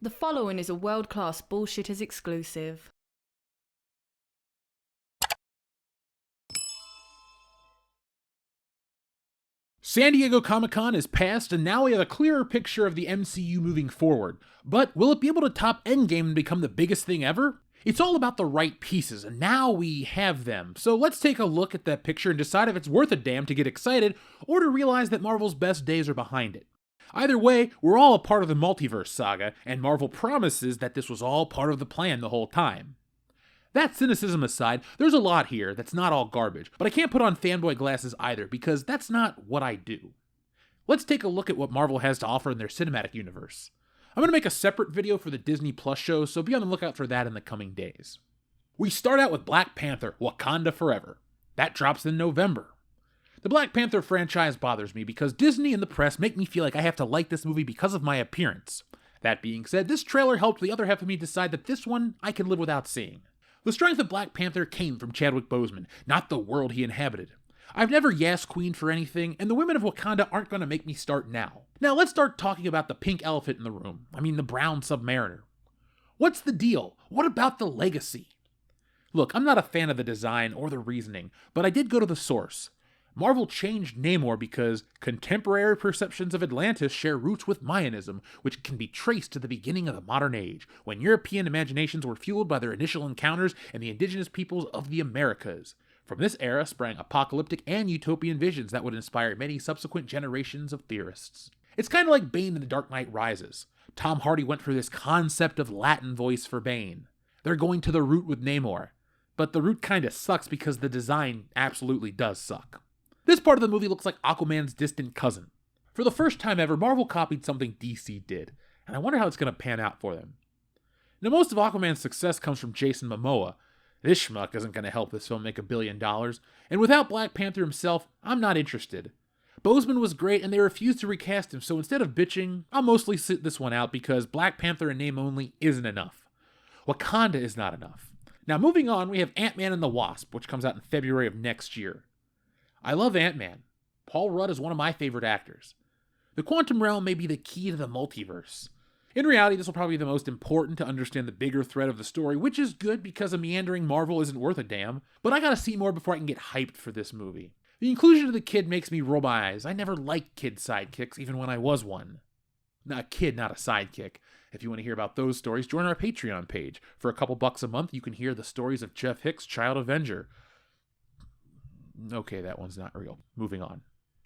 The following is a world-class Bullshitters exclusive. San Diego Comic-Con is past, and now we have a clearer picture of the MCU moving forward. But will it be able to top Endgame and become the biggest thing ever? It's all about the right pieces, and now we have them. So let's take a look at that picture and decide if it's worth a damn to get excited, or to realize that Marvel's best days are behind it. Either way, we're all a part of the multiverse saga, and Marvel promises that this was all part of the plan the whole time. That cynicism aside, there's a lot here that's not all garbage, but I can't put on fanboy glasses either, because that's not what I do. Let's take a look at what Marvel has to offer in their cinematic universe. I'm going to make a separate video for the Disney Plus show, so be on the lookout for that in the coming days. We start out with Black Panther, Wakanda Forever. That drops in November. The Black Panther franchise bothers me because Disney and the press make me feel like I have to like this movie because of my appearance. That being said, this trailer helped the other half of me decide that this one I can live without seeing. The strength of Black Panther came from Chadwick Boseman, not the world he inhabited. I've never Yas Queen for anything, and the women of Wakanda aren't going to make me start now. Now let's start talking about the pink elephant in the room. The brown submariner. What's the deal? What about the legacy? Look, I'm not a fan of the design or the reasoning, but I did go to the source. Marvel changed Namor because contemporary perceptions of Atlantis share roots with Mayanism, which can be traced to the beginning of the modern age, when European imaginations were fueled by their initial encounters and the indigenous peoples of the Americas. From this era sprang apocalyptic and utopian visions that would inspire many subsequent generations of theorists. It's kind of like Bane in The Dark Knight Rises. Tom Hardy went for this concept of Latin voice for Bane. They're going to the root with Namor, but the root kinda sucks because the design absolutely does suck. This part of the movie looks like Aquaman's distant cousin. For the first time ever, Marvel copied something DC did, and I wonder how it's going to pan out for them. Now, most of Aquaman's success comes from Jason Momoa. This schmuck isn't going to help this film make $1 billion, and without Black Panther himself, I'm not interested. Boseman was great, and they refused to recast him, so instead of bitching, I'll mostly sit this one out because Black Panther in name only isn't enough. Wakanda is not enough. Now, moving on, we have Ant-Man and the Wasp, which comes out in February of next year. I love Ant-Man. Paul Rudd is one of my favorite actors. The quantum realm may be the key to the multiverse. In reality, this will probably be the most important to understand the bigger thread of the story, which is good because a meandering Marvel isn't worth a damn, but I gotta see more before I can get hyped for this movie. The inclusion of the kid makes me roll my eyes. I never liked kid sidekicks, even when I was one. Not a kid, not a sidekick. If you want to hear about those stories, join our Patreon page. For a couple bucks a month, you can hear the stories of Jeff Hicks' Child Avenger. Okay, that one's not real. Moving on.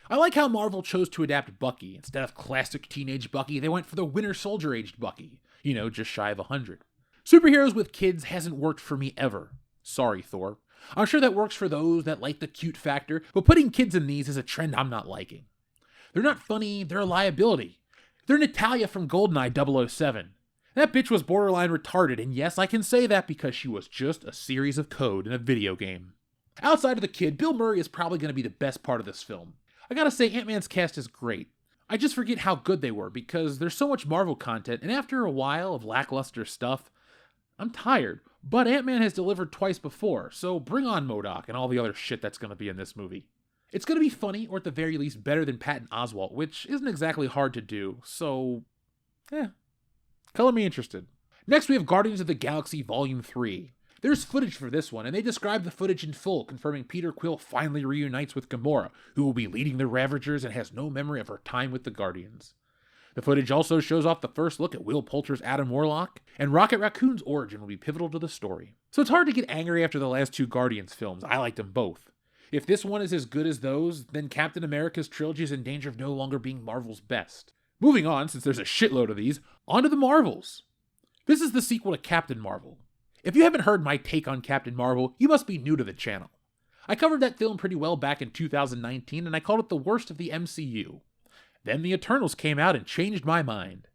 I like how Marvel chose to adapt Bucky. Instead of classic teenage Bucky, they went for the Winter Soldier-aged Bucky. Just shy of 100. Superheroes with kids hasn't worked for me ever. Sorry, Thor. I'm sure that works for those that like the cute factor, but putting kids in these is a trend I'm not liking. They're not funny, they're a liability. They're Natalia from GoldenEye 007. That bitch was borderline retarded, and yes, I can say that because she was just a series of code in a video game. Outside of the kid, Bill Murray is probably going to be the best part of this film. I gotta say, Ant-Man's cast is great. I just forget how good they were because there's so much Marvel content, and after a while of lackluster stuff, I'm tired. But Ant-Man has delivered twice before, so bring on MODOK and all the other shit that's going to be in this movie. It's going to be funny, or at the very least better than Patton Oswalt, which isn't exactly hard to do, so color me interested. Next we have Guardians of the Galaxy Volume 3. There's footage for this one, and they describe the footage in full, confirming Peter Quill finally reunites with Gamora, who will be leading the Ravagers and has no memory of her time with the Guardians. The footage also shows off the first look at Will Poulter's Adam Warlock, and Rocket Raccoon's origin will be pivotal to the story. So it's hard to get angry after the last two Guardians films. I liked them both. If this one is as good as those, then Captain America's trilogy is in danger of no longer being Marvel's best. Moving on, since there's a shitload of these, onto the Marvels. This is the sequel to Captain Marvel. If you haven't heard my take on Captain Marvel, you must be new to the channel. I covered that film pretty well back in 2019, and I called it the worst of the MCU. Then the Eternals came out and changed my mind.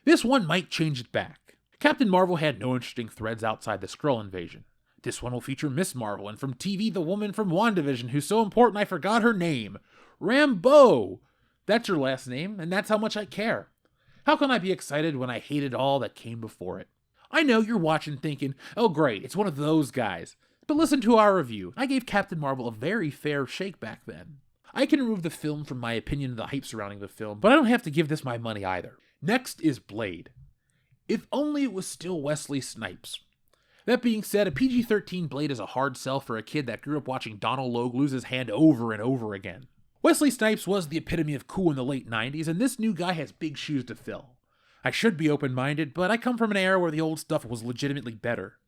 This one might change it back. Captain Marvel had no interesting threads outside the Skrull invasion. This one will feature Miss Marvel, and from TV, the woman from WandaVision who's so important I forgot her name. Rambeau! That's her last name, and that's how much I care. How can I be excited when I hated all that came before it? I know you're watching thinking, oh great, it's one of those guys. But listen to our review. I gave Captain Marvel a very fair shake back then. I can remove the film from my opinion of the hype surrounding the film, but I don't have to give this my money either. Next is Blade. If only it was still Wesley Snipes. That being said, a PG-13 Blade is a hard sell for a kid that grew up watching Donald Logue lose his hand over and over again. Wesley Snipes was the epitome of cool in the late 90s, and this new guy has big shoes to fill. I should be open-minded, but I come from an era where the old stuff was legitimately better.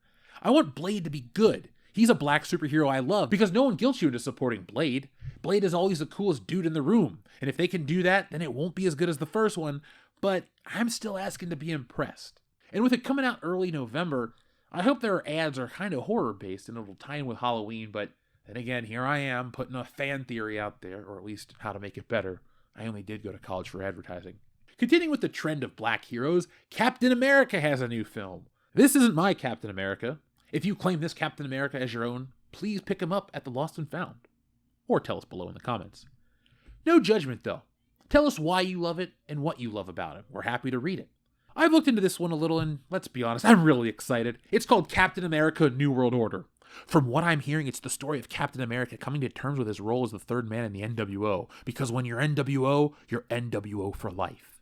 I want Blade to be good. He's a black superhero I love, because no one guilts you into supporting Blade. Blade is always the coolest dude in the room, and if they can do that, then it won't be as good as the first one, but I'm still asking to be impressed. And with it coming out early November, I hope their ads are kind of horror-based and it'll tie in with Halloween, but then again, here I am putting a fan theory out there, or at least how to make it better. I only did go to college for advertising. Continuing with the trend of black heroes, Captain America has a new film. This isn't my Captain America. If you claim this Captain America as your own, please pick him up at the Lost and Found. Or tell us below in the comments. No judgment though. Tell us why you love it and what you love about it. We're happy to read it. I've looked into this one a little and let's be honest, I'm really excited. It's called Captain America New World Order. From what I'm hearing, it's the story of Captain America coming to terms with his role as the third man in the NWO, because when you're NWO for life.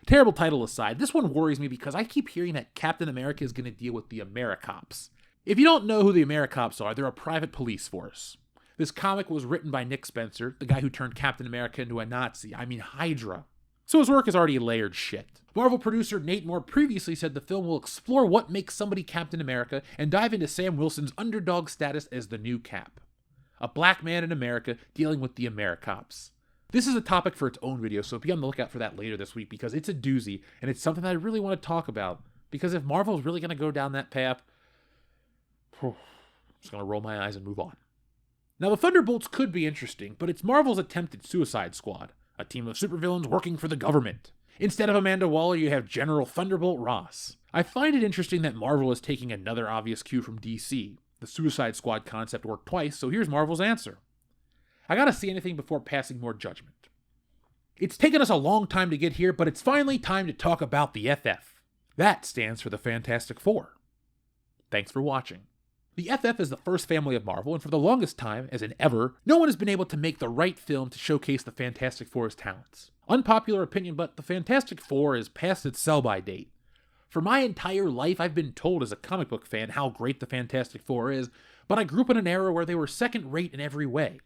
Terrible title aside, this one worries me because I keep hearing that Captain America is going to deal with the AmeriCops. If you don't know who the AmeriCops are, they're a private police force. This comic was written by Nick Spencer, the guy who turned Captain America into a Nazi, Hydra. So his work is already layered shit. Marvel producer Nate Moore previously said the film will explore what makes somebody Captain America and dive into Sam Wilson's underdog status as the new Cap. A black man in America dealing with the AmeriCops. This is a topic for its own video, so be on the lookout for that later this week because it's a doozy and it's something that I really want to talk about. Because if Marvel's really going to go down that path, I'm just going to roll my eyes and move on. Now the Thunderbolts could be interesting, but it's Marvel's attempt at Suicide Squad. A team of supervillains working for the government. Instead of Amanda Waller, you have General Thunderbolt Ross. I find it interesting that Marvel is taking another obvious cue from DC. The Suicide Squad concept worked twice, so here's Marvel's answer. I gotta see anything before passing more judgment. It's taken us a long time to get here, but it's finally time to talk about the FF. That stands for the Fantastic Four. Thanks for watching. The FF is the first family of Marvel, and for the longest time, as in ever, no one has been able to make the right film to showcase the Fantastic Four's talents. Unpopular opinion, but the Fantastic Four is past its sell-by date. For my entire life, I've been told as a comic book fan how great the Fantastic Four is, but I grew up in an era where they were second-rate in every way.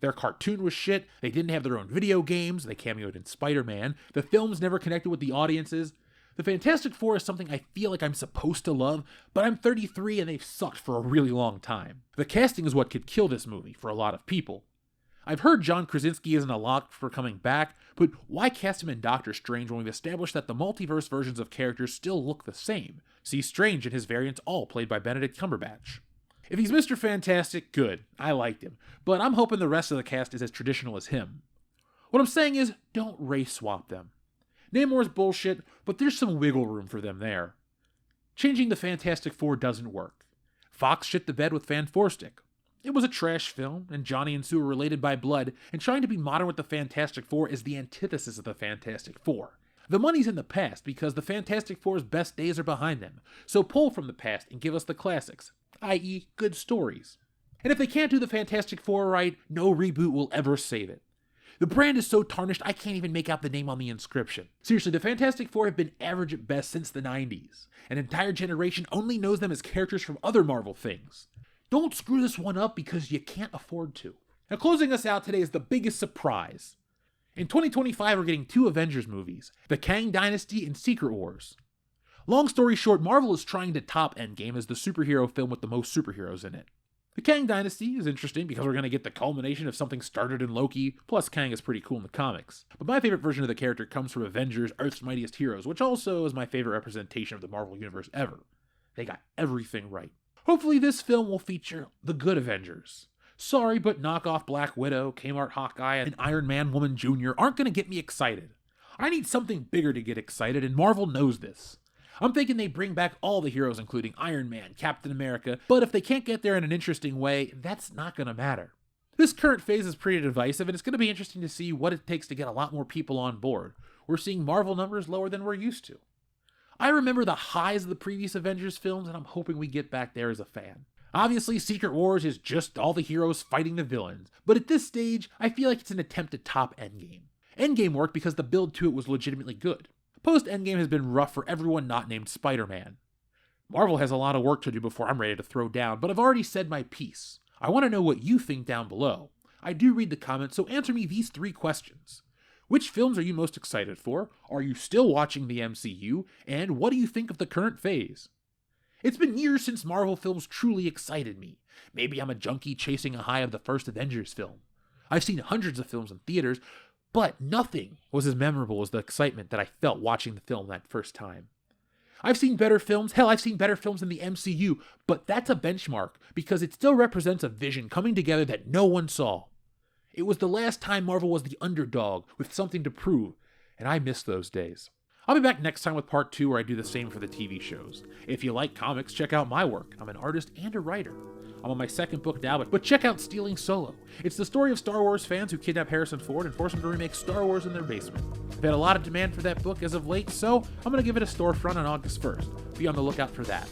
Their cartoon was shit, they didn't have their own video games, they cameoed in Spider-Man, the films never connected with the audiences. The Fantastic Four is something I feel like I'm supposed to love, but I'm 33 and they've sucked for a really long time. The casting is what could kill this movie for a lot of people. I've heard John Krasinski isn't a lock for coming back, but why cast him in Doctor Strange when we've established that the multiverse versions of characters still look the same? See Strange and his variants all played by Benedict Cumberbatch. If he's Mr. Fantastic, good, I liked him, but I'm hoping the rest of the cast is as traditional as him. What I'm saying is, don't race swap them. Namor's bullshit, but there's some wiggle room for them there. Changing the Fantastic Four doesn't work. Fox shit the bed with Fan Stick. It was a trash film, and Johnny and Sue are related by blood, and trying to be modern with the Fantastic Four is the antithesis of the Fantastic Four. The money's in the past because the Fantastic Four's best days are behind them, so pull from the past and give us the classics, i.e. good stories. And if they can't do the Fantastic Four right, no reboot will ever save it. The brand is so tarnished I can't even make out the name on the inscription. Seriously, the Fantastic Four have been average at best since the 90s. An entire generation only knows them as characters from other Marvel things. Don't screw this one up because you can't afford to. Now closing us out today is the biggest surprise. In 2025 we're getting 2 Avengers movies, The Kang Dynasty and Secret Wars. Long story short, Marvel is trying to top Endgame as the superhero film with the most superheroes in it. The Kang Dynasty is interesting because we're going to get the culmination of something started in Loki, plus Kang is pretty cool in the comics. But my favorite version of the character comes from Avengers Earth's Mightiest Heroes, which also is my favorite representation of the Marvel Universe ever. They got everything right. Hopefully this film will feature the good Avengers. Sorry, but knockoff Black Widow, Kmart Hawkeye, and Iron Man Woman Jr. aren't going to get me excited. I need something bigger to get excited, and Marvel knows this. I'm thinking they bring back all the heroes including Iron Man, Captain America, but if they can't get there in an interesting way, that's not going to matter. This current phase is pretty divisive, and it's going to be interesting to see what it takes to get a lot more people on board. We're seeing Marvel numbers lower than we're used to. I remember the highs of the previous Avengers films, and I'm hoping we get back there as a fan. Obviously, Secret Wars is just all the heroes fighting the villains, but at this stage, I feel like it's an attempt to top Endgame. Endgame worked because the build to it was legitimately good. Post-Endgame has been rough for everyone not named Spider-Man. Marvel has a lot of work to do before I'm ready to throw down, but I've already said my piece. I want to know what you think down below. I do read the comments, so answer me these 3 questions. Which films are you most excited for? Are you still watching the MCU? And what do you think of the current phase? It's been years since Marvel films truly excited me. Maybe I'm a junkie chasing a high of the first Avengers film. I've seen hundreds of films in theaters, but nothing was as memorable as the excitement that I felt watching the film that first time. I've seen better films, hell, I've seen better films in the MCU, but that's a benchmark because it still represents a vision coming together that no one saw. It was the last time Marvel was the underdog with something to prove, and I miss those days. I'll be back next time with part 2 where I do the same for the TV shows. If you like comics, check out my work. I'm an artist and a writer. I'm on my 2nd book now, but check out Stealing Solo. It's the story of Star Wars fans who kidnap Harrison Ford and force him to remake Star Wars in their basement. I've had a lot of demand for that book as of late, so I'm going to give it a storefront on August 1st. Be on the lookout for that.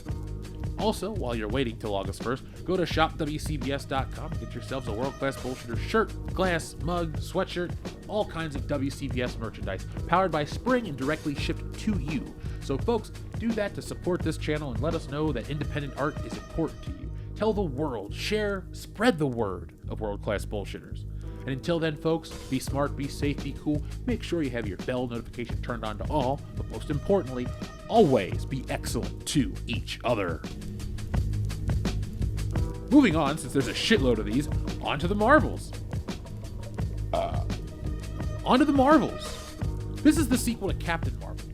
Also, while you're waiting till August 1st, go to shopwcbs.com and get yourselves a world-class bullshitter shirt, glass, mug, sweatshirt, all kinds of WCBS merchandise, powered by Spring and directly shipped to you. So folks, do that to support this channel and let us know that independent art is important to you. Tell the world, share, spread the word of world-class bullshitters. And until then, folks, be smart, be safe, be cool, make sure you have your bell notification turned on to all, but most importantly, always be excellent to each other. Moving on, since there's a shitload of these, on to the Marvels. This is the sequel to Captain Marvel.